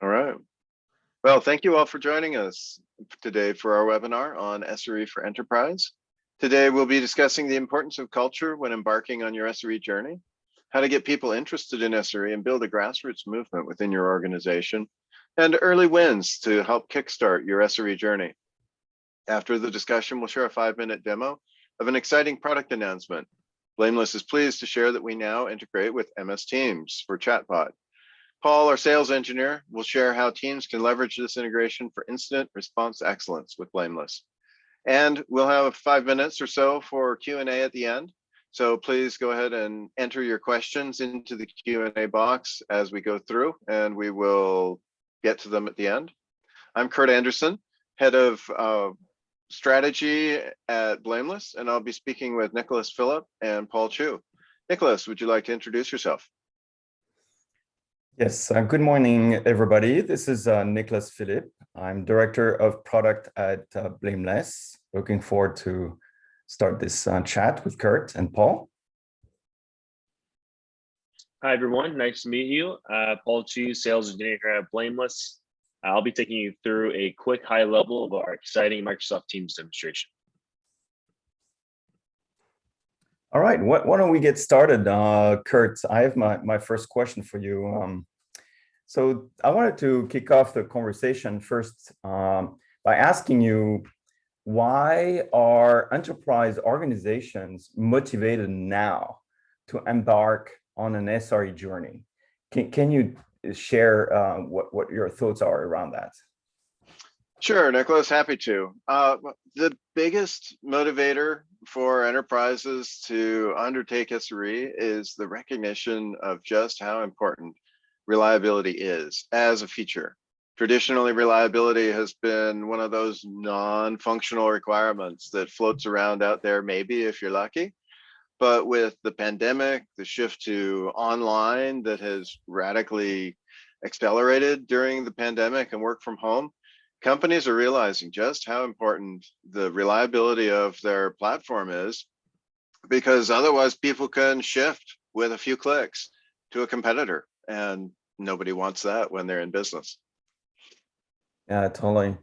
All right. Well, thank you all for joining us today for our webinar on SRE for Enterprise. Today, we'll be discussing the importance of culture when embarking on your SRE journey, how to get people interested in SRE and build a grassroots movement within your organization, and early wins to help kickstart your SRE journey. After the discussion, we'll share a 5-minute demo of an exciting product announcement. Blameless is pleased to share that we now integrate with MS Teams for Chatbot. Paul, our sales engineer, will share how teams can leverage this integration for incident response excellence with Blameless. And we'll have 5 minutes or so for Q&A at the end. So please go ahead and enter your questions into the Q&A box as we go through, and we will get to them at the end. I'm Kurt Anderson, head of strategy at Blameless, and I'll be speaking with Nicolas Phillip and Paul Chu. Nicolas, would you like to introduce yourself? Yes, good morning, everybody. This is Nicolas Phillip. I'm Director of Product at Blameless. Looking forward to start this chat with Kurt and Paul. Hi, everyone. Nice to meet you. Paul Chu, Sales Engineer at Blameless. I'll be taking you through a quick high level of our exciting Microsoft Teams demonstration. All right, why don't we get started? Kurt, I have my first question for you. So I wanted to kick off the conversation first by asking you, why are enterprise organizations motivated now to embark on an SRE journey? Can you share what your thoughts are around that? Sure, Nicolas, happy to. The biggest motivator for enterprises to undertake SRE is the recognition of just how important reliability is as a feature. Traditionally, reliability has been one of those non-functional requirements that floats around out there, maybe if you're lucky. But with the pandemic, the shift to online that has radically accelerated during the pandemic and work from home, companies are realizing just how important the reliability of their platform is, because otherwise people can shift with a few clicks to a competitor, and nobody wants that when they're in business. Yeah, totally.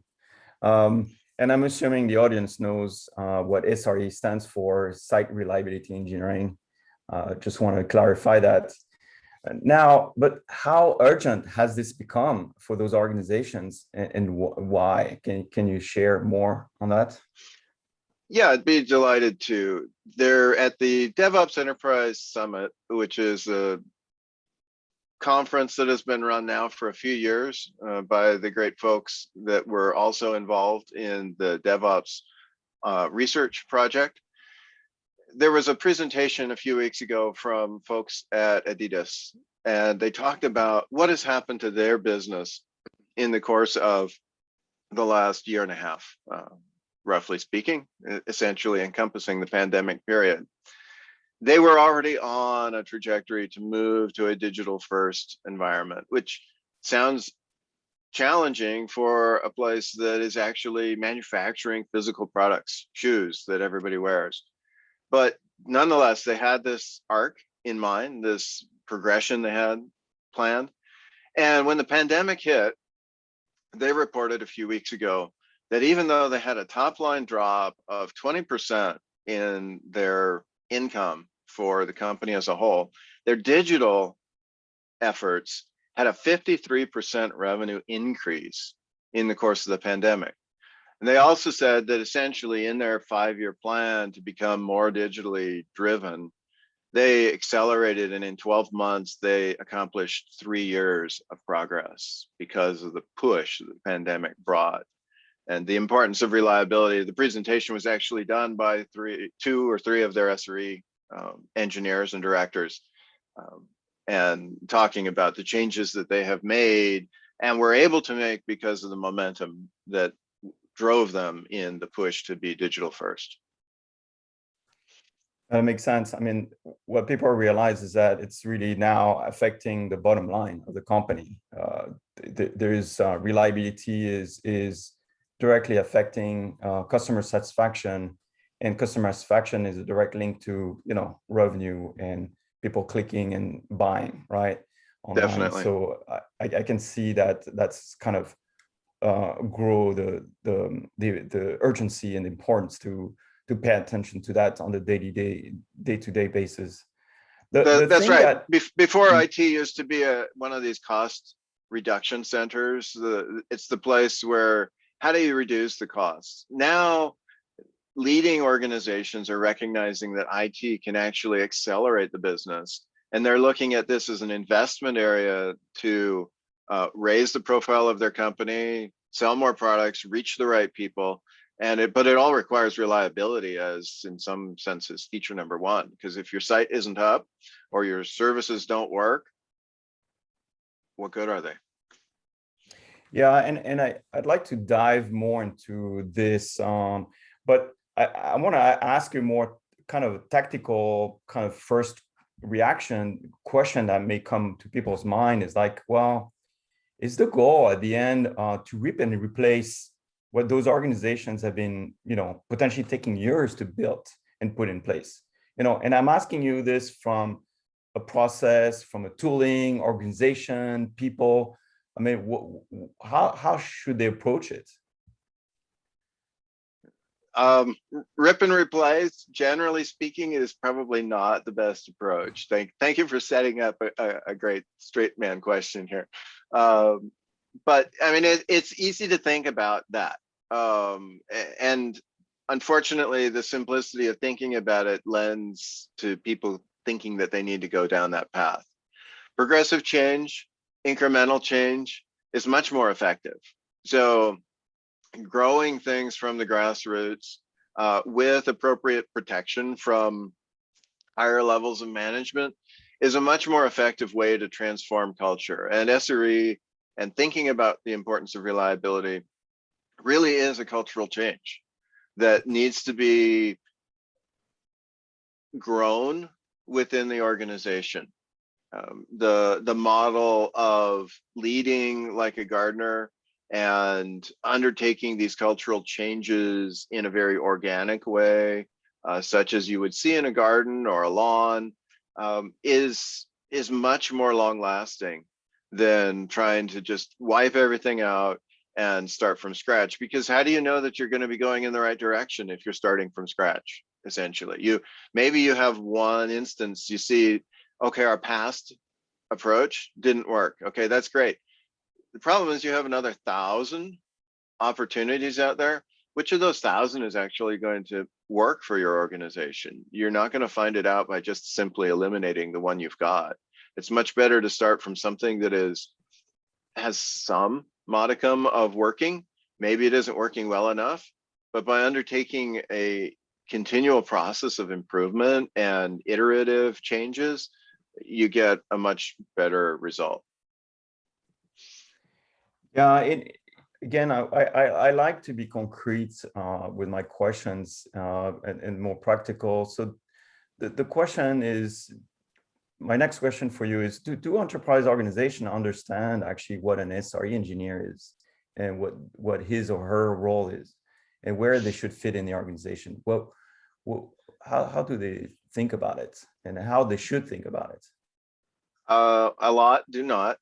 And I'm assuming the audience knows what SRE stands for, Site Reliability Engineering. Just want to clarify that. Now, but how urgent has this become for those organizations, and why? Can you share more on that? Yeah, I'd be delighted to. They're at the DevOps Enterprise Summit, which is a conference that has been run now for a few years by the great folks that were also involved in the DevOps research project. There was a presentation a few weeks ago from folks at Adidas, and they talked about what has happened to their business in the course of the last year and a half, roughly speaking, essentially encompassing the pandemic period. They were already on a trajectory to move to a digital first environment, which sounds challenging for a place that is actually manufacturing physical products, shoes that everybody wears. But nonetheless, they had this arc in mind, this progression they had planned. And when the pandemic hit, they reported a few weeks ago that even though they had a top line drop of 20% in their income for the company as a whole, their digital efforts had a 53% revenue increase in the course of the pandemic. And they also said that essentially in their 5-year plan to become more digitally driven, they accelerated, and in 12 months, they accomplished 3 years of progress because of the push that the pandemic brought. And the importance of reliability. The presentation was actually done by 2 or 3 of their SRE engineers and directors, and talking about the changes that they have made and were able to make because of the momentum that drove them in the push to be digital first. That makes sense. I mean, what people realize is that it's really now affecting the bottom line of the company. Reliability is directly affecting customer satisfaction, and customer satisfaction is a direct link to revenue and people clicking and buying, right? online. Definitely. So I can see that that's kind of grow the urgency and importance to pay attention to that on the day-to-day basis. The That's thing right. that Before IT used to be one of these cost reduction centers. It's the place where, how do you reduce the costs? Now, leading organizations are recognizing that IT can actually accelerate the business. And they're looking at this as an investment area to raise the profile of their company, sell more products, reach the right people. But it all requires reliability, as in some senses feature number one, because if your site isn't up or your services don't work, what good are they? Yeah, and I'd like to dive more into this, but I want to ask you more kind of tactical kind of first reaction question that may come to people's mind is like, well, is the goal at the end to rip and replace what those organizations have been, potentially taking years to build and put in place? And I'm asking you this from a process, from a tooling, organization, people. I mean, how should they approach it? Rip and replace, generally speaking, is probably not the best approach. Thank you for setting up a great straight man question here. But I mean, it's easy to think about that. And unfortunately, the simplicity of thinking about it lends to people thinking that they need to go down that path. Progressive change, incremental change is much more effective. So growing things from the grassroots with appropriate protection from higher levels of management is a much more effective way to transform culture. And SRE and thinking about the importance of reliability really is a cultural change that needs to be grown within the organization. The model of leading like a gardener and undertaking these cultural changes in a very organic way, such as you would see in a garden or a lawn, is much more long lasting than trying to just wipe everything out and start from scratch. Because how do you know that you're going to be going in the right direction if you're starting from scratch? Essentially, maybe you have one instance, you see, okay, our past approach didn't work. Okay, that's great. The problem is you have another 1,000 opportunities out there. Which of those 1,000 is actually going to work for your organization? You're not going to find it out by just simply eliminating the one you've got. It's much better to start from something that has some modicum of working. Maybe it isn't working well enough, but by undertaking a continual process of improvement and iterative changes, you get a much better result. Yeah, again, I like to be concrete with my questions and more practical. So the question is, my next question for you is, do enterprise organizations understand actually what an SRE engineer is and what his or her role is and where they should fit in the organization? How do they think about it and how they should think about it? A lot do not,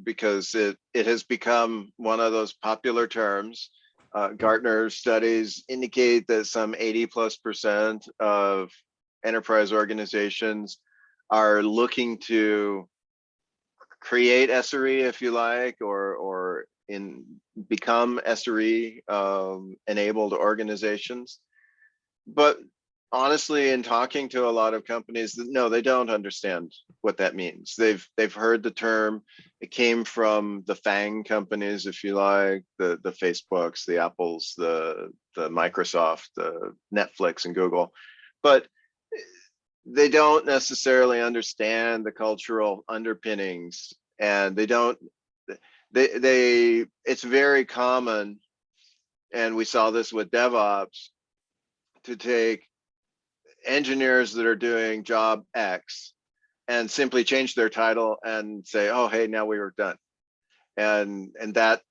because it has become one of those popular terms. Gartner studies indicate that some 80+% of enterprise organizations are looking to create SRE, if you like, or become SRE enabled organizations. But honestly, in talking to a lot of companies, no, they don't understand what that means. They've heard the term. It came from the FANG companies, if you like, the Facebooks, the Apples, the Microsoft, the Netflix, and Google, but they don't necessarily understand the cultural underpinnings, and it's very common, and we saw this with DevOps, to take engineers that are doing job X and simply change their title and say, oh, hey, now we were done. And that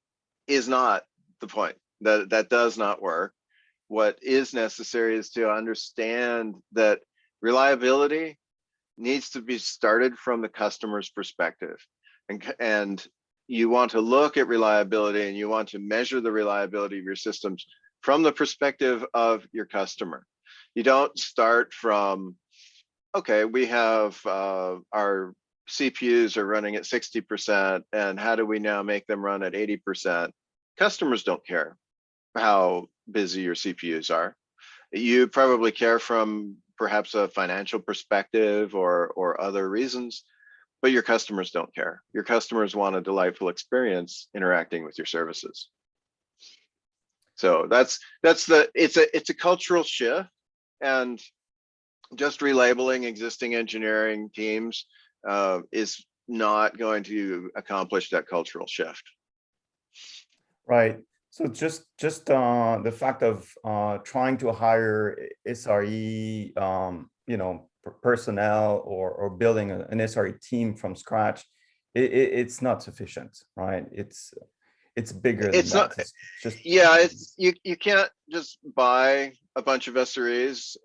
is not the point. That does not work. What is necessary is to understand that reliability needs to be started from the customer's perspective. And you want to look at reliability and you want to measure the reliability of your systems from the perspective of your customer. You don't start from, okay, we have our CPUs are running at 60%, and how do we now make them run at 80%? Customers don't care how busy your CPUs are. You probably care from perhaps a financial perspective or other reasons, but your customers don't care. Your customers want a delightful experience interacting with your services. So it's a cultural shift, and just relabeling existing engineering teams is not going to accomplish that cultural shift. Right. So just the fact of trying to hire SRE, personnel or building an SRE team from scratch, it's not sufficient, right? It's bigger than that. It's just, yeah, you can't just buy a bunch of SREs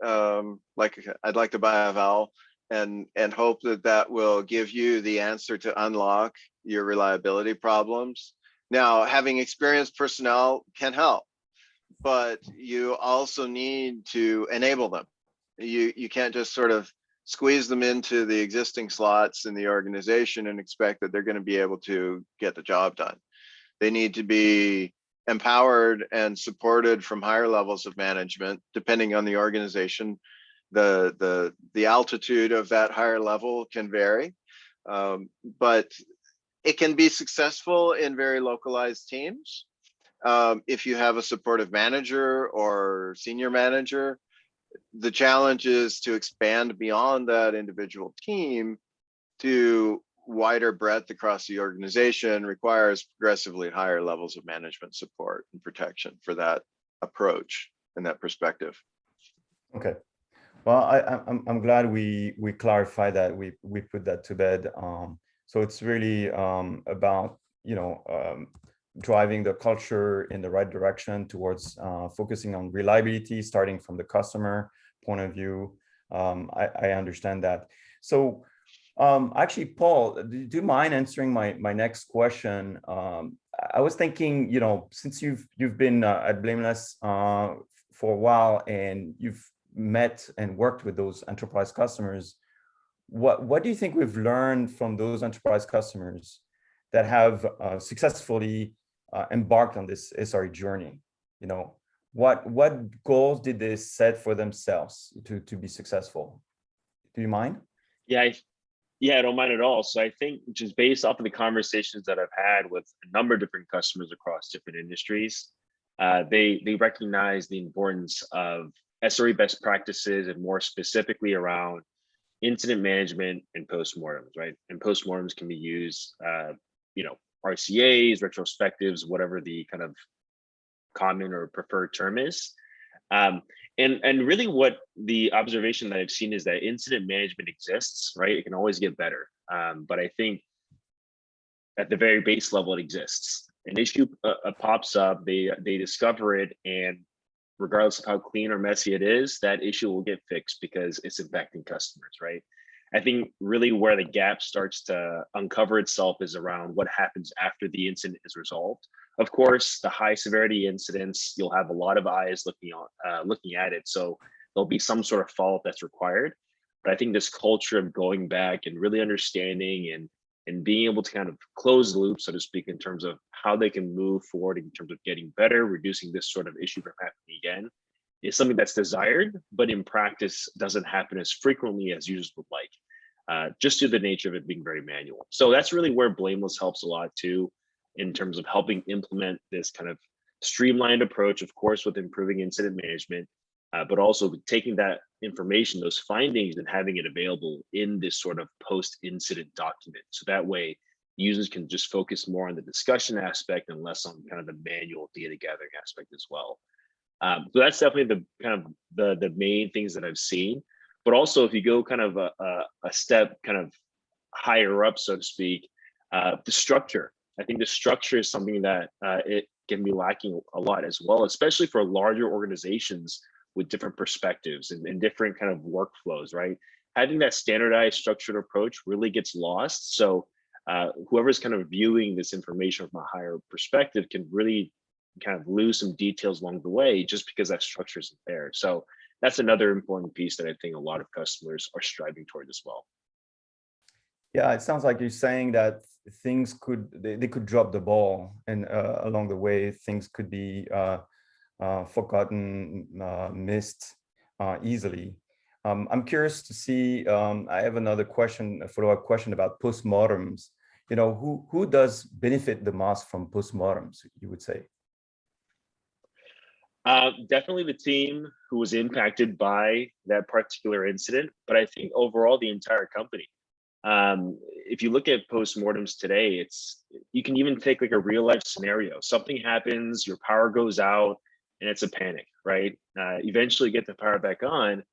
like I'd like to buy a Val and hope that will give you the answer to unlock your reliability problems. Now, having experienced personnel can help, but you also need to enable them. You can't just sort of squeeze them into the existing slots in the organization and expect that they're going to be able to get the job done. They need to be empowered and supported from higher levels of management, depending on the organization. The altitude of that higher level can vary, but it can be successful in very localized teams. If you have a supportive manager or senior manager, the challenge is to expand beyond that individual team to wider breadth across the organization. Requires progressively higher levels of management support and protection for that approach and that perspective. Okay. Well, I'm glad we clarified that, we put that to bed. So it's really about, driving the culture in the right direction towards focusing on reliability, starting from the customer point of view. I understand that. So actually, Paul, do you mind answering my next question? I was thinking, since you've been at Blameless for a while and you've met and worked with those enterprise customers, what do you think we've learned from those enterprise customers that have successfully embarked on this SRE journey? What goals did they set for themselves to be successful? Do you mind? Yeah, I don't mind at all. So I think just based off of the conversations that I've had with a number of different customers across different industries, they recognize the importance of SRE best practices, and more specifically around incident management and postmortems, right? And postmortems can be used, RCAs, retrospectives, whatever the kind of common or preferred term is. And really what the observation that I've seen is that incident management exists, right? It can always get better. But I think at the very base level, it exists. An issue pops up, they discover it, and regardless of how clean or messy it is, that issue will get fixed because it's impacting customers, right? I think really where the gap starts to uncover itself is around what happens after the incident is resolved. Of course, the high severity incidents, you'll have a lot of eyes looking at it. So there'll be some sort of follow-up that's required. But I think this culture of going back and really understanding and being able to kind of close the loop, so to speak, in terms of how they can move forward in terms of getting better, reducing this sort of issue from happening again, is something that's desired, but in practice doesn't happen as frequently as users would like, just due to the nature of it being very manual. So that's really where Blameless helps a lot too, in terms of helping implement this kind of streamlined approach, of course, with improving incident management, but also taking that information, those findings, and having it available in this sort of post-incident document. So that way users can just focus more on the discussion aspect and less on kind of the manual data gathering aspect as well. So that's definitely the kind of the main things that I've seen. But also, if you go kind of a step kind of higher up, so to speak, the structure. I think the structure is something that it can be lacking a lot as well, especially for larger organizations with different perspectives and different kind of workflows, right? having that standardized structured approach really gets lost. So whoever's kind of viewing this information from a higher perspective can really kind of lose some details along the way just because that structure isn't there. So that's another important piece that I think a lot of customers are striving toward as well. Yeah, it sounds like you're saying that things could, they could drop the ball, and along the way, things could be forgotten, missed easily. I'm curious to see, I have another question, a follow-up question about postmortems. You know, who does benefit the most from postmortems, you would say? Definitely the team who was impacted by that particular incident, but I think overall the entire company. If you look at postmortems today, you can even take like a real life scenario. Something happens, your power goes out, and it's a panic, right? Eventually get the power back on,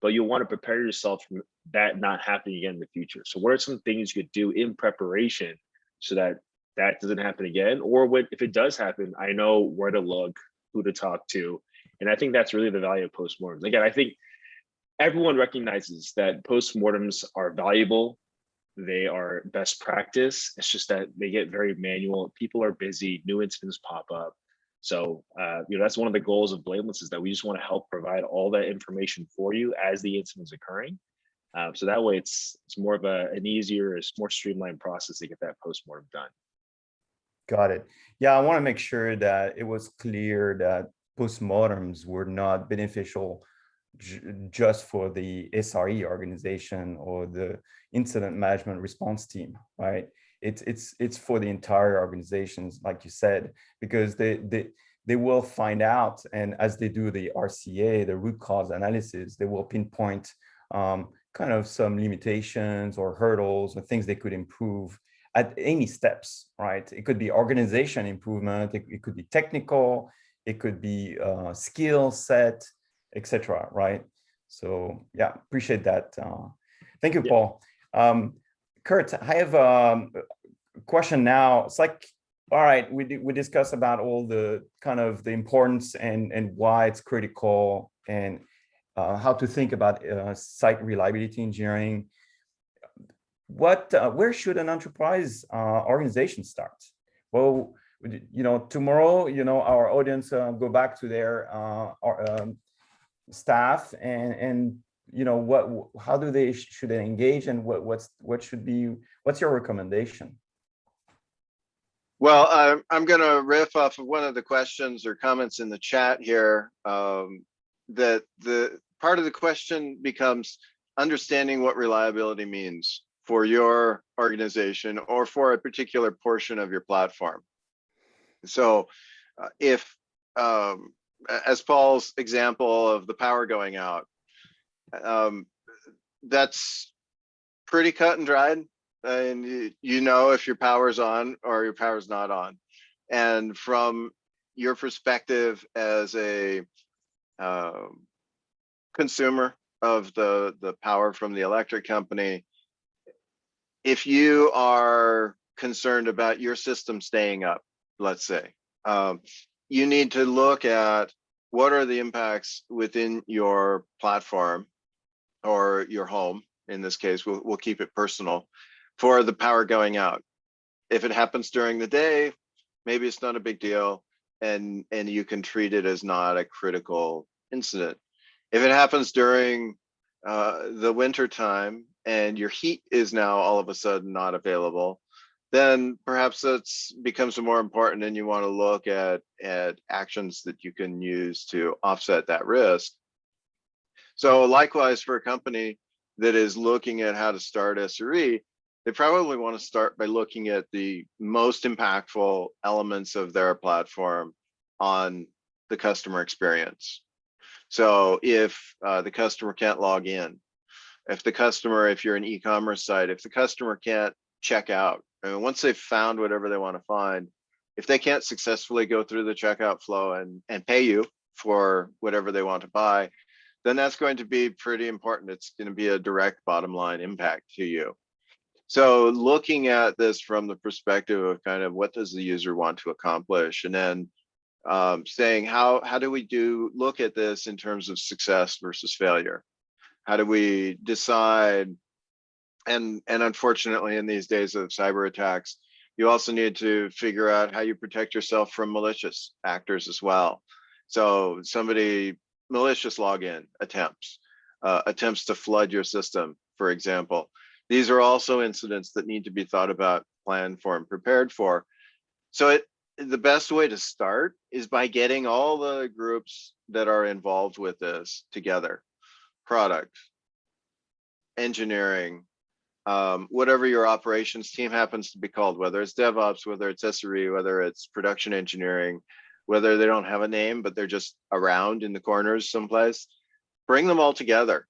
but you'll want to prepare yourself from that not happening again in the future. So what are some things you could do in preparation so that that doesn't happen again? Or if it does happen, I know where to look, who to talk to. And I think that's really the value of postmortems. Again, I think everyone recognizes that postmortems are valuable. They are best practice. It's just that they get very manual. People are busy, new incidents pop up. So, that's one of the goals of Blameless, is that we just want to help provide all that information for you as the incident's occurring. So that way it's more of an easier, it's more streamlined process to get that postmortem done. Got it. Yeah, I want to make sure that it was clear that postmortems were not beneficial just for the SRE organization or the incident management response team, right? It's for the entire organizations, like you said, because they will find out, and as they do the RCA, the root cause analysis, they will pinpoint kind of some limitations or hurdles or things they could improve at any steps, right? It could be organization improvement, it could be technical, it could be skill set, etc. Right? So yeah, appreciate that. Thank you, Paul. Kurt, I have a question now. It's like, all right, we discussed about all the kind of the importance and why it's critical, and how to think about site reliability engineering. Where should an enterprise organization start? Well, tomorrow, our audience go back to their staff, and how do they should they engage, and what's your recommendation? Well, I'm going to riff off of one of the questions or comments in the chat here. That the part of the question becomes understanding what reliability means for your organization or for a particular portion of your platform. So if, as Paul's example of the power going out, that's pretty cut and dried. And if your power's on or your power's not on. And from your perspective as a consumer of the power from the electric company, if you are concerned about your system staying up, let's say, you need to look at what are the impacts within your platform or your home. In this case, we'll keep it personal, for the power going out. If it happens during the day, maybe it's not a big deal, and you can treat it as not a critical incident. If it happens during the winter time and your heat is now all of a sudden not available, then perhaps that's becomes more important, and you want to look at actions that you can use to offset that risk. So likewise, for a company that is looking at how to start SRE, they probably want to start by looking at the most impactful elements of their platform on the customer experience. So if the customer can't log in, if you're an e-commerce site, if the customer can't check out, and once they've found whatever they want to find, if they can't successfully go through the checkout flow and pay you for whatever they want to buy, then that's going to be pretty important. It's going to be a direct bottom line impact to you. So looking at this from the perspective of kind of what does the user want to accomplish, and then saying how do we look at this in terms of success versus failure? How do we decide? And unfortunately, in these days of cyber attacks, you also need to figure out how you protect yourself from malicious actors as well. So malicious login attempts, attempts to flood your system, for example. These are also incidents that need to be thought about, planned for, and prepared for. So the best way to start is by getting all the groups that are involved with this together: product, engineering, whatever your operations team happens to be called, whether it's DevOps, whether it's SRE, whether it's production engineering, whether they don't have a name, but they're just around in the corners someplace. Bring them all together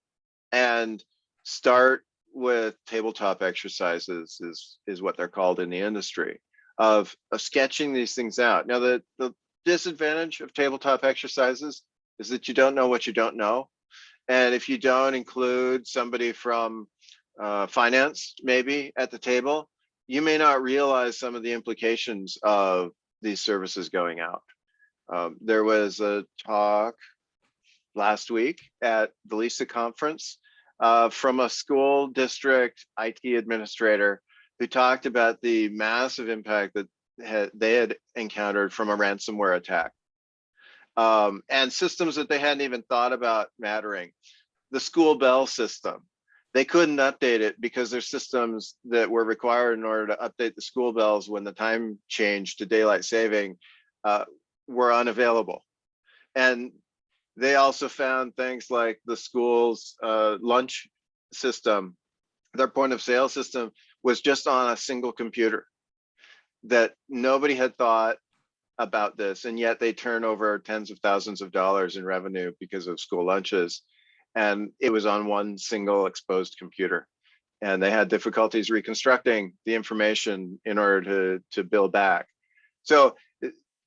and start with tabletop exercises is what they're called in the industry, of sketching these things out. Now, the disadvantage of tabletop exercises is that you don't know what you don't know. And if you don't include somebody from finance maybe at the table, you may not realize some of the implications of these services going out. There was a talk last week at the LISA conference from a school district IT administrator who talked about the massive impact that they had encountered from a ransomware attack, and systems that they hadn't even thought about mattering. The school bell system, they couldn't update it because their systems that were required in order to update the school bells when the time changed to daylight saving were unavailable. And they also found things like the school's lunch system, their point of sale system was just on a single computer, that nobody had thought about this. And yet they turn over tens of thousands of dollars in revenue because of school lunches. And it was on one single exposed computer. And they had difficulties reconstructing the information in order to build back. So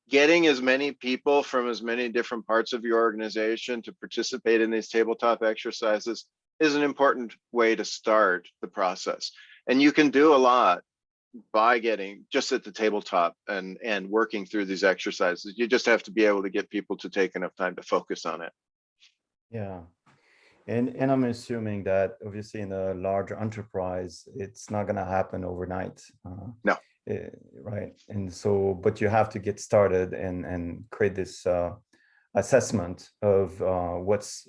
getting as many people from as many different parts of your organization to participate in these tabletop exercises is an important way to start the process. And you can do a lot by getting just at the tabletop and working through these exercises. You just have to be able to get people to take enough time to focus on it. Yeah. And I'm assuming that obviously in a large enterprise, it's not going to happen overnight. No. Right. And so, but you have to get started and create this assessment of what's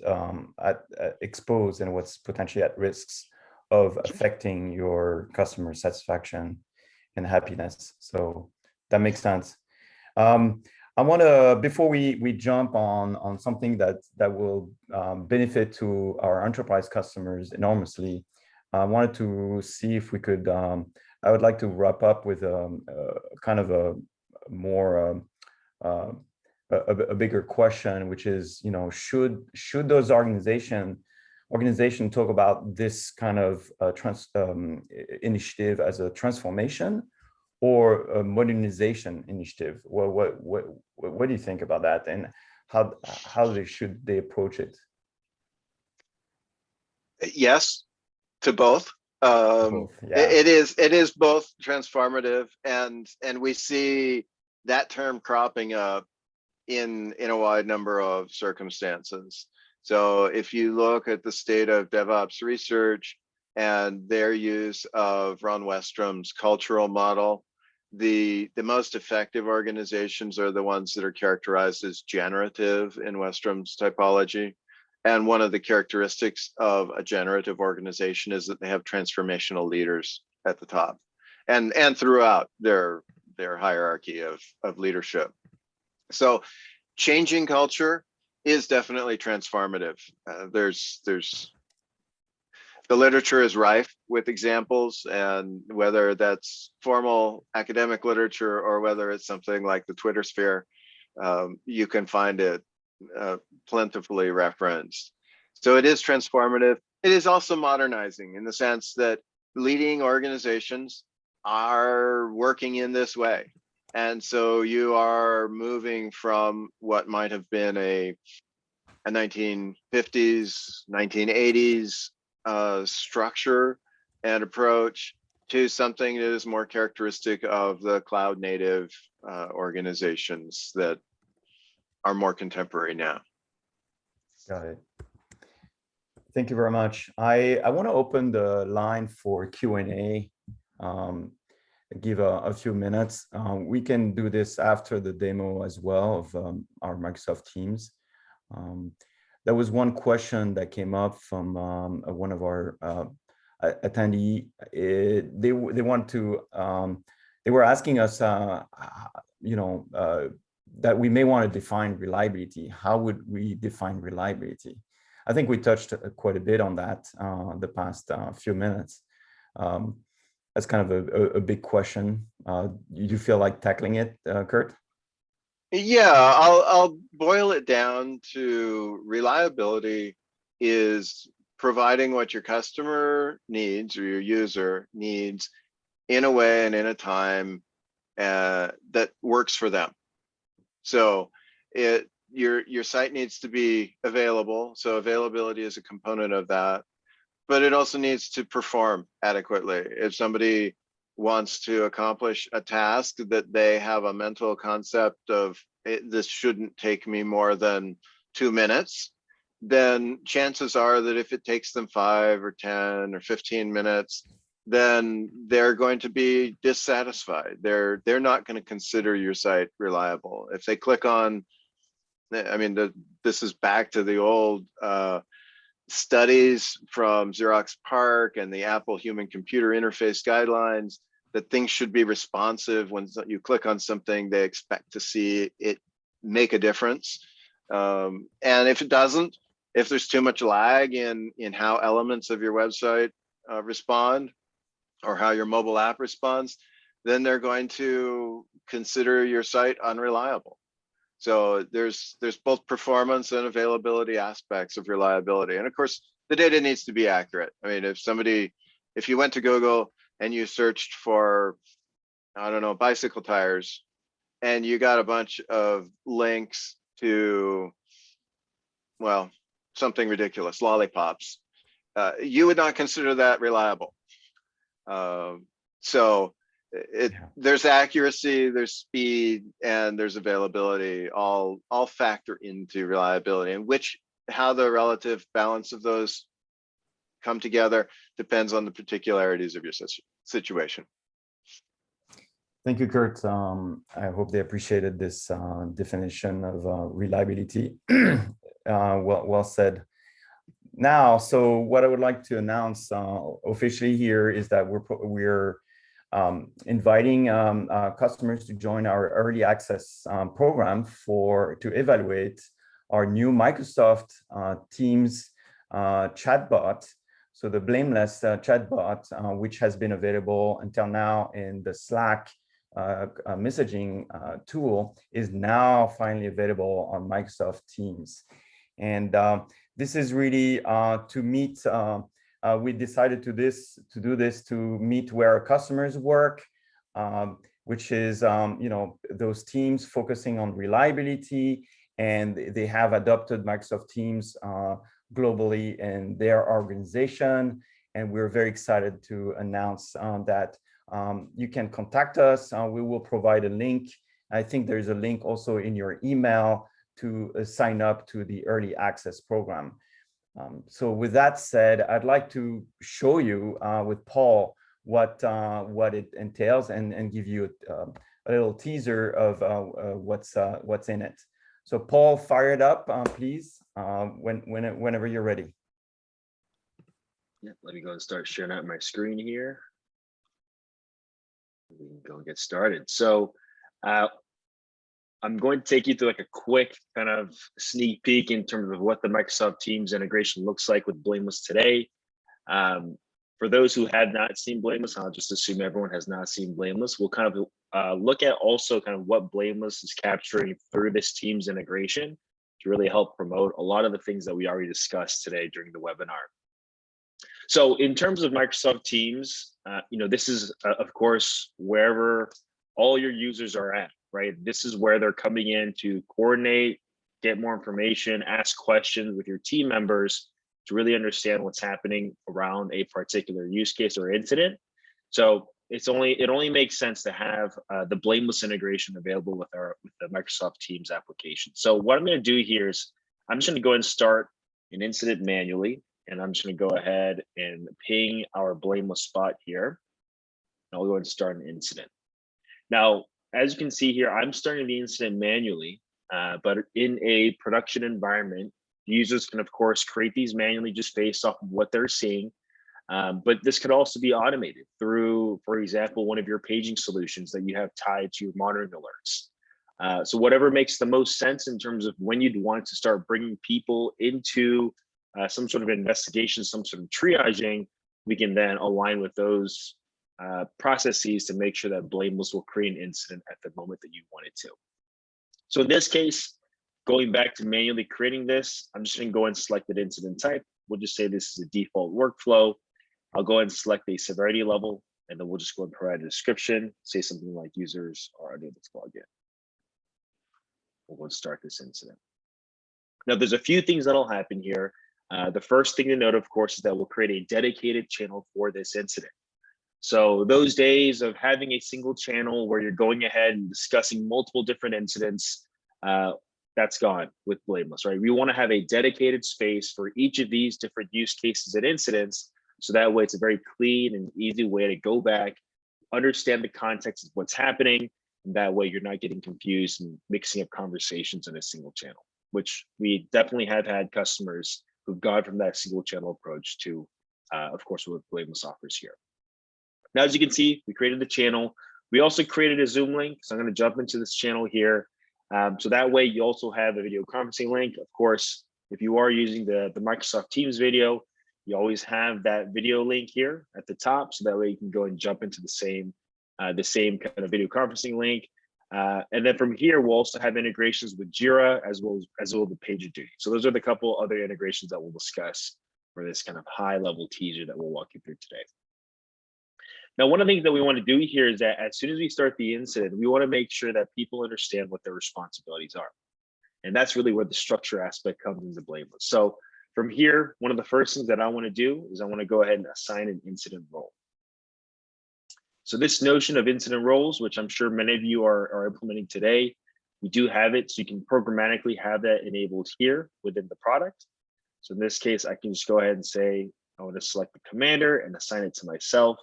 exposed and what's potentially at risks of affecting your customer satisfaction and happiness. So that makes sense. I want to, before we jump on something that will benefit to our enterprise customers enormously, I wanted to see if we could, I would like to wrap up with kind of a more, a bigger question, which is, you know, should those organization talk about this kind of initiative as a transformation or a modernization initiative? What do you think about that, and how should they approach it? Yes, to both. Yeah. It is both transformative, and we see that term cropping up in a wide number of circumstances. So if you look at the state of DevOps research and their use of Ron Westrom's cultural model, the most effective organizations are the ones that are characterized as generative in Westrom's typology. And one of the characteristics of a generative organization is that they have transformational leaders at the top and throughout their hierarchy of leadership. So changing culture is definitely transformative. The literature is rife with examples, and whether that's formal academic literature or whether it's something like the Twitter sphere, you can find it plentifully referenced. So it is transformative. It is also modernizing in the sense that leading organizations are working in this way. And so you are moving from what might have been a 1950s, 1980s structure and approach to something that is more characteristic of the cloud native organizations that are more contemporary now. Got it. Thank you very much. I want to open the line for Q&A. Give a few minutes. We can do this after the demo as well of our Microsoft Teams. There was one question that came up from one of our attendee. They want to, they were asking us, that we may want to define reliability. How would we define reliability? I think we touched quite a bit on that the past few minutes. That's kind of a big question. You feel like tackling it, Kurt? Yeah, I'll boil it down to reliability is providing what your customer needs or your user needs in a way and in a time that works for them. So your site needs to be available. So availability is a component of that, but it also needs to perform adequately. If somebody wants to accomplish a task that they have a mental concept of this shouldn't take me more than 2 minutes, then chances are that if it takes them 5 or 10 or 15 minutes, then they're going to be dissatisfied. They're not going to consider your site reliable. If they click on, I mean, this is back to the old studies from Xerox PARC and the Apple Human Computer Interface guidelines that things should be responsive. When you click on something, they expect to see it make a difference. And if it doesn't, if there's too much lag in how elements of your website respond or how your mobile app responds, then they're going to consider your site unreliable. So there's both performance and availability aspects of reliability. And of course, the data needs to be accurate. I mean, if you went to Google and you searched for, I don't know, bicycle tires, and you got a bunch of links to, well, something ridiculous, lollipops, you would not consider that reliable. There's accuracy, there's speed, and there's availability, all factor into reliability, and how the relative balance of those come together depends on the particularities of your situation. Thank you, Kurt. I hope they appreciated this definition of reliability. Well said. Now, so what I would like to announce officially here is that we're inviting customers to join our early access program to evaluate our new Microsoft Teams chatbot. So the Blameless chatbot, which has been available until now in the Slack messaging tool, is now finally available on Microsoft Teams. And this is really to meet, we decided to do this to meet where our customers work, which is those teams focusing on reliability, and they have adopted Microsoft Teams globally in their organization. And we're very excited to announce that you can contact us. We will provide a link. I think there's a link also in your email to sign up to the early access program. So with that said, I'd like to show you with Paul what it entails and give you a little teaser of what's in it. So Paul, fire it up, please, whenever you're ready. Yeah, let me go and start sharing out my screen here. We can go and get started. So I'm going to take you through like a quick kind of sneak peek in terms of what the Microsoft Teams integration looks like with Blameless today. For those who have not seen Blameless, I'll just assume everyone has not seen Blameless. We'll kind of look at also kind of what Blameless is capturing through this Teams integration to really help promote a lot of the things that we already discussed today during the webinar. So in terms of Microsoft Teams, this is, of course, wherever all your users are at, right? This is where they're coming in to coordinate, get more information, ask questions with your team members to really understand what's happening around a particular use case or incident. So it only makes sense to have the Blameless integration available with the Microsoft Teams application. So what I'm going to do here is I'm just going to go and start an incident manually. And I'm just going to go ahead and ping our Blameless spot here. And I'll go ahead and start an incident. Now, as you can see here, I'm starting the incident manually, but in a production environment, users can, of course, create these manually just based off of what they're seeing. But this could also be automated through, for example, one of your paging solutions that you have tied to your monitoring alerts. So whatever makes the most sense in terms of when you'd want to start bringing people into some sort of investigation, some sort of triaging, we can then align with those processes to make sure that Blameless will create an incident at the moment that you want it to. So in this case, going back to manually creating this, I'm just going to go and select an incident type. We'll just say this is a default workflow. I'll go ahead and select a severity level, and then we'll just go and provide a description, say something like users are unable to log in. We'll go and start this incident. Now, there's a few things that'll happen here. The first thing to note, of course, is that we'll create a dedicated channel for this incident. So those days of having a single channel where you're going ahead and discussing multiple different incidents, that's gone with Blameless, right? We want to have a dedicated space for each of these different use cases and incidents. So that way it's a very clean and easy way to go back, understand the context of what's happening. And that way you're not getting confused and mixing up conversations in a single channel, which we definitely have had customers who've gone from that single channel approach to, of course, what Blameless offers here. Now, as you can see, we created the channel. We also created a Zoom link. So I'm going to jump into this channel here. So that way you also have a video conferencing link. Of course, if you are using the Microsoft Teams video, you always have that video link here at the top. So that way you can go and jump into the same kind of video conferencing link. And then from here, we'll also have integrations with Jira as well as the PagerDuty. So those are the couple other integrations that we'll discuss for this kind of high level teaser that we'll walk you through today. Now, one of the things that we want to do here is that as soon as we start the incident, we want to make sure that people understand what their responsibilities are. And that's really where the structure aspect comes into Blameless. So from here, one of the first things that I want to do is I want to go ahead and assign an incident role. So this notion of incident roles, which I'm sure many of you are implementing today, we do have it. So you can programmatically have that enabled here within the product. So in this case, I can just go ahead and say, I want to select the commander and assign it to myself.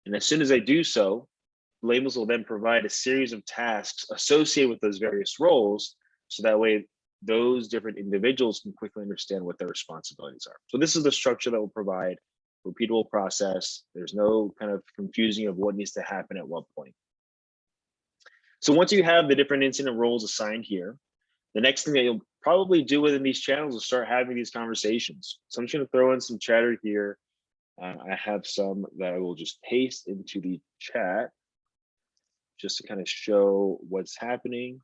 And as soon as I do so, Blameless will then provide a series of tasks associated with those various roles. So that way, those different individuals can quickly understand what their responsibilities are. So this is the structure that will provide repeatable process. There's no kind of confusing of what needs to happen at what point. So once you have the different incident roles assigned here, the next thing that you'll probably do within these channels is start having these conversations. So I'm just going to throw in some chatter here. I have some that I will just paste into the chat just to kind of show what's happening,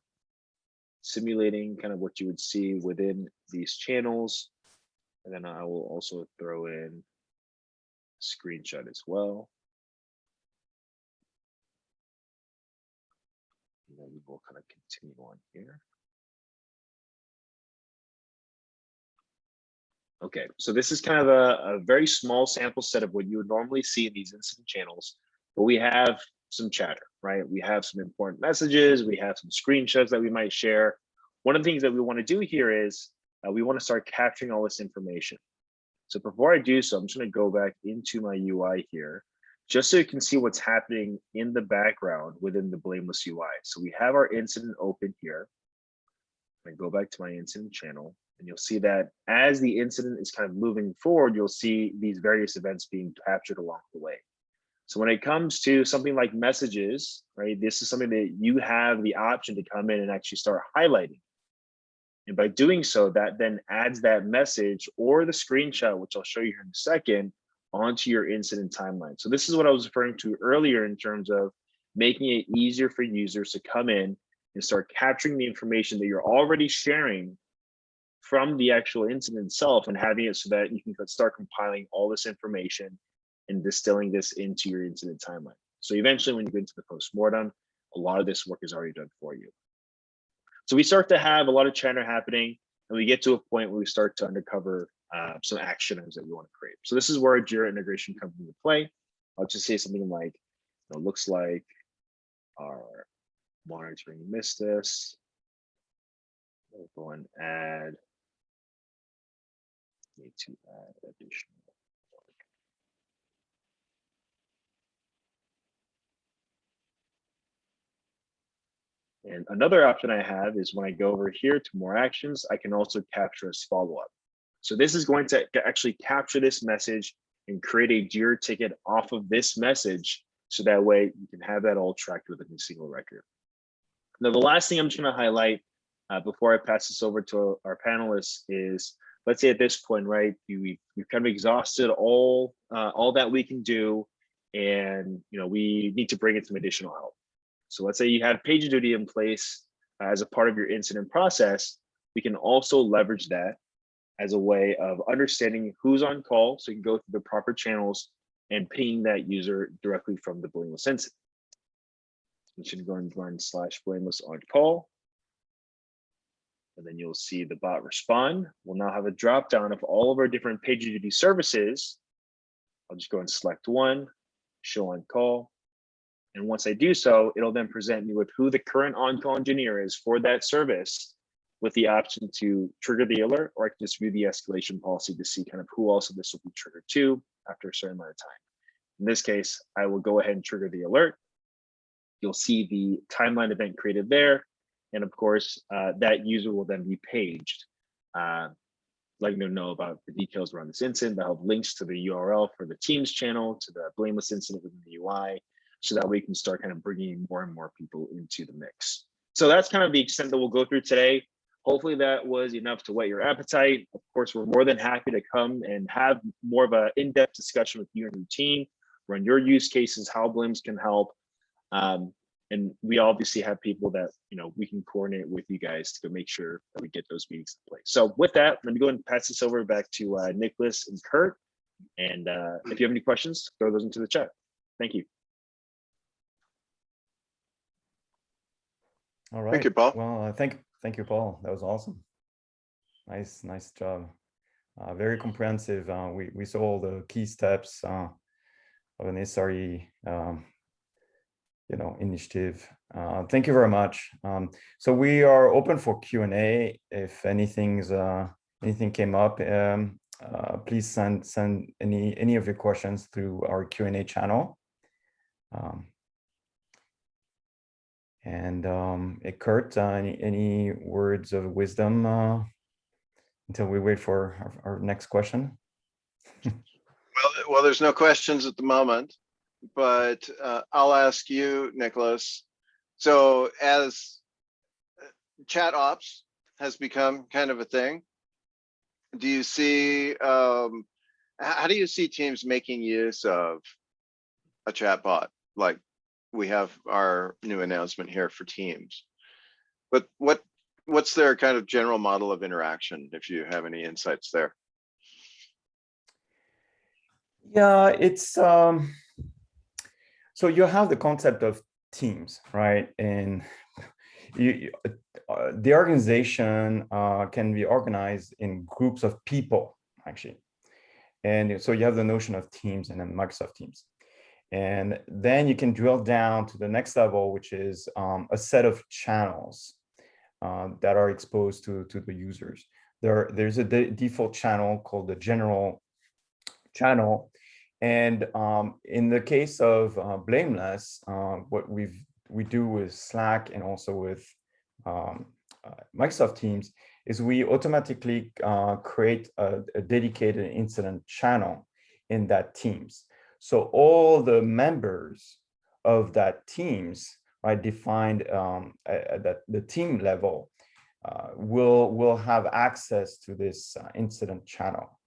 simulating kind of what you would see within these channels. And then I will also throw in a screenshot as well. And then we'll kind of continue on here. Okay, so this is kind of a very small sample set of what you would normally see in these incident channels, but we have some chatter, right? We have some important messages, we have some screenshots that we might share. One of the things that we want to do here is we want to start capturing all this information. So before I do so, I'm just going to go back into my UI here, just so you can see what's happening in the background within the Blameless UI. So we have our incident open here. I go back to my incident channel. And you'll see that as the incident is kind of moving forward, you'll see these various events being captured along the way. So when it comes to something like messages, right, this is something that you have the option to come in and actually start highlighting. And by doing so, that then adds that message or the screenshot, which I'll show you here in a second, onto your incident timeline. So this is what I was referring to earlier in terms of making it easier for users to come in and start capturing the information that you're already sharing from the actual incident itself and having it so that you can start compiling all this information and distilling this into your incident timeline. So eventually when you get into the postmortem, a lot of this work is already done for you. So we start to have a lot of chatter happening and we get to a point where we start to uncover some action items that we want to create. So this is where a Jira integration comes into play. I'll just say something like, it looks like our monitoring missed this. We'll go and add Need to add additional. And another option I have is when I go over here to more actions, I can also capture as follow-up. So this is going to actually capture this message and create a Jira ticket off of this message. So that way you can have that all tracked within a single record. Now, the last thing I'm just going to highlight before I pass this over to our panelists is, let's say at this point, right, we've kind of exhausted all that we can do, and we need to bring in some additional help. So let's say you have PagerDuty in place as a part of your incident process. We can also leverage that as a way of understanding who's on call, so you can go through the proper channels and ping that user directly from the Blameless incident. You should go and run /Blameless on call. And then you'll see the bot respond. We'll now have a drop down of all of our different PagerDuty services. I'll just go and select one, show on call. And once I do so, it'll then present me with who the current on-call engineer is for that service, with the option to trigger the alert, or I can just view the escalation policy to see kind of who else this will be triggered to after a certain amount of time. In this case, I will go ahead and trigger the alert. You'll see the timeline event created there. And of course, that user will then be paged, letting them know about the details around this incident. They'll have links to the URL for the Teams channel, to the Blameless incident within the UI, so that we can start kind of bringing more and more people into the mix. So that's kind of the extent that we'll go through today. Hopefully that was enough to whet your appetite. Of course, we're more than happy to come and have more of an in-depth discussion with you and your team, run your use cases, how Blameless can help. And we obviously have people that we can coordinate with you guys to go make sure that we get those meetings in place. So with that, let me go and pass this over back to Nicolas and Kurt. And if you have any questions, throw those into the chat. Thank you. All right. Thank you, Paul. Well, thank you, Paul. That was awesome. Nice job. Very comprehensive. We saw all the key steps of an SRE, initiative. Thank you very much. So we are open for Q&A. If anything came up, please send any of your questions through our Q&A channel. Kurt, any words of wisdom until we wait for our next question? Well, there's no questions at the moment, but I'll ask you, Nicolas. So as chat ops has become kind of a thing, do you see, how do you see teams making use of a chatbot? Like we have our new announcement here for Teams, but what's their kind of general model of interaction, if you have any insights there? Yeah, it's so you have the concept of teams, right? And the organization can be organized in groups of people, actually. And so you have the notion of teams and then Microsoft Teams. And then you can drill down to the next level, which is a set of channels that are exposed to the users. There's a default channel called the general channel. And in the case of Blameless, what we do with Slack and also with Microsoft Teams is we automatically create a dedicated incident channel in that Teams. So all the members of that Teams, right, defined at the team level, will have access to this incident channel.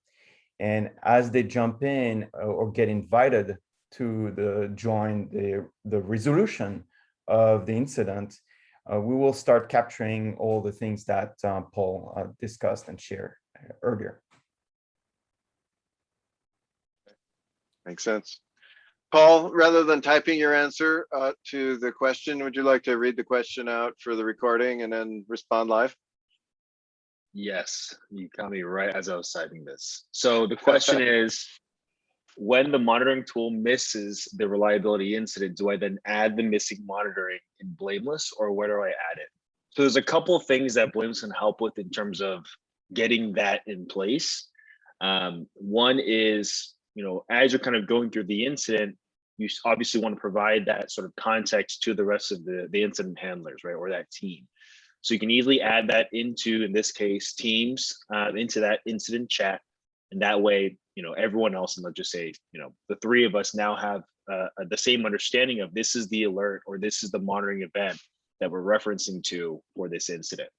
And as they jump in or get invited to join the resolution of the incident, we will start capturing all the things that Paul discussed and shared earlier. Makes sense. Paul, rather than typing your answer to the question, would you like to read the question out for the recording and then respond live? Yes, you caught me right as I was typing this. So the question is, when the monitoring tool misses the reliability incident, do I then add the missing monitoring in Blameless, or where do I add it? So there's a couple of things that Blameless can help with in terms of getting that in place. One is, as you're kind of going through the incident, you obviously want to provide that sort of context to the rest of the incident handlers, right, or that team. So you can easily add that into, in this case, Teams, into that incident chat. And that way, everyone else, and let's just say, the three of us now have the same understanding of this is the alert or this is the monitoring event that we're referencing to for this incident.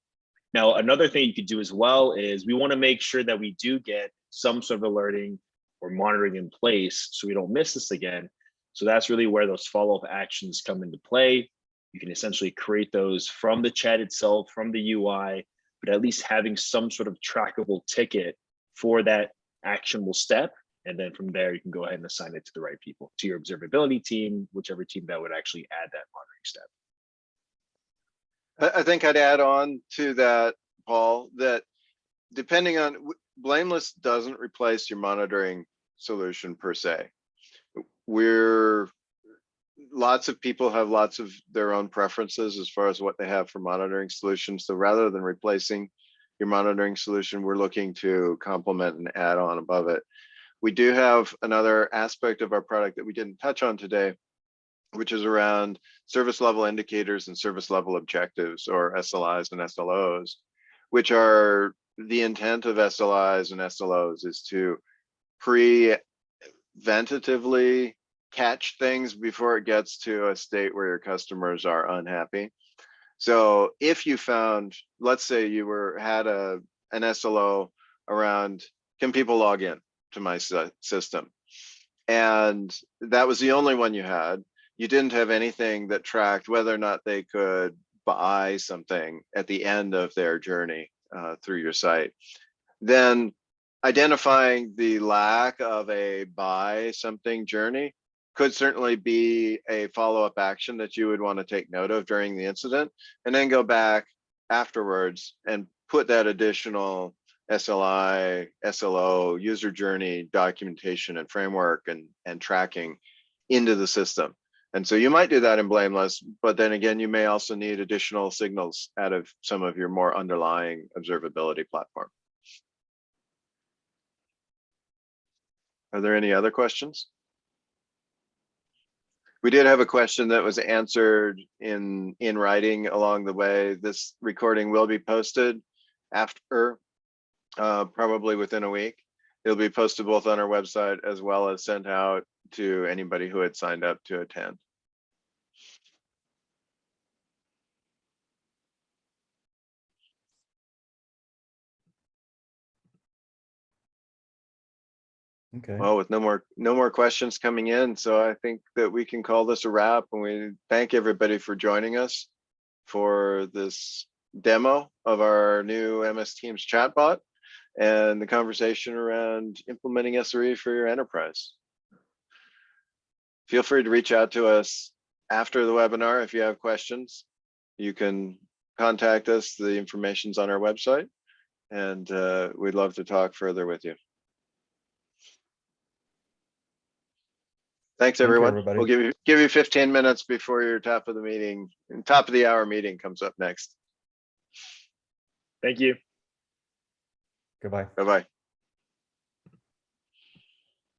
Now, another thing you could do as well is we want to make sure that we do get some sort of alerting or monitoring in place so we don't miss this again. So that's really where those follow-up actions come into play. You can essentially create those from the chat itself, from the UI, but at least having some sort of trackable ticket for that actionable step. And then from there, you can go ahead and assign it to the right people, to your observability team, whichever team that would actually add that monitoring step. I think I'd add on to that, Paul, that depending on, Blameless doesn't replace your monitoring solution per se. Lots of people have lots of their own preferences as far as what they have for monitoring solutions. So rather than replacing your monitoring solution, we're looking to complement and add on above it. We do have another aspect of our product that we didn't touch on today, which is around service level indicators and service level objectives, or SLIs and SLOs, which are the intent of SLIs and SLOs is to preventatively catch things before it gets to a state where your customers are unhappy. So if you found, let's say you had an SLO around, can people log in to my system? And that was the only one you had. You didn't have anything that tracked whether or not they could buy something at the end of their journey through your site. Then identifying the lack of a buy something journey could certainly be a follow-up action that you would want to take note of during the incident, and then go back afterwards and put that additional SLI, SLO, user journey documentation and framework and tracking into the system. And so you might do that in Blameless, but then again, you may also need additional signals out of some of your more underlying observability platform. Are there any other questions? We did have a question that was answered in writing along the way. This recording will be posted after, probably within a week. It'll be posted both on our website as well as sent out to anybody who had signed up to attend. Okay. Well, with no more questions coming in, so I think that we can call this a wrap, and we thank everybody for joining us for this demo of our new MS Teams chatbot and the conversation around implementing SRE for your enterprise. Feel free to reach out to us after the webinar if you have questions. You can contact us. The information's on our website, and we'd love to talk further with you. Thanks, everyone. Everybody. We'll give you 15 minutes before your top of the hour meeting comes up next. Thank you. Goodbye. Bye-bye.